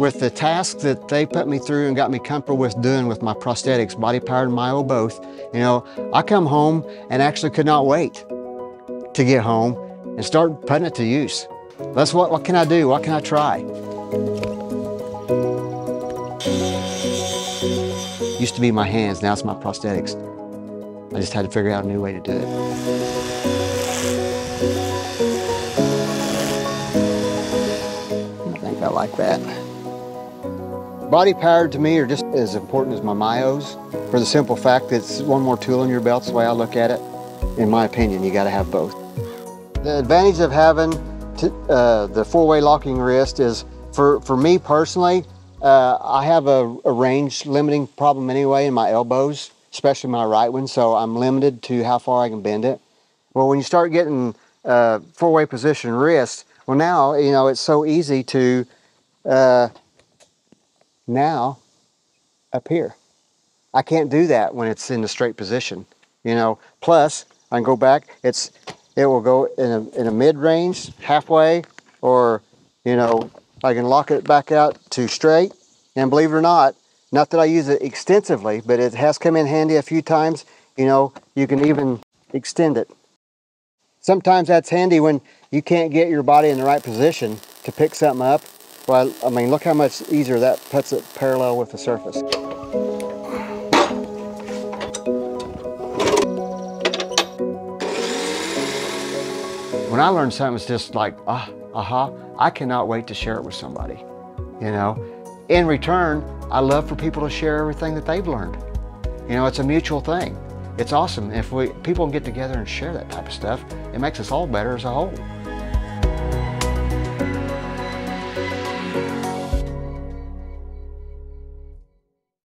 With the tasks that they put me through and got me comfortable with doing with my prosthetics, body powered and myo both, you know, I come home and actually could not wait to get home and start putting it to use. That's what can I do? What can I try? Used to be my hands, now it's my prosthetics. I just had to figure out a new way to do it. I think I like that. Body powered to me are just as important as my myos, for the simple fact that it's one more tool in your belt. That's the way I look at it. In my opinion, you got to have both. The advantage of having the four-way locking wrist is, for me personally, I have a range limiting problem anyway in my elbows, especially my right one, so I'm limited to how far I can bend it. Well, when you start getting four-way position wrist, well now, you know, it's so easy to now up here. I can't do that when it's in the straight position, you know. Plus, I can go back, it will go in a mid-range, halfway, or, you know, I can lock it back out to straight. And believe it or not that I use it extensively, but it has come in handy a few times. You know, you can even extend it. Sometimes that's handy when you can't get your body in the right position to pick something up. Well, I mean, look how much easier that puts it parallel with the surface. When I learn something, it's just like, I cannot wait to share it with somebody, you know. In return, I love for people to share everything that they've learned. You know, it's a mutual thing. It's awesome. If people can get together and share that type of stuff, it makes us all better as a whole.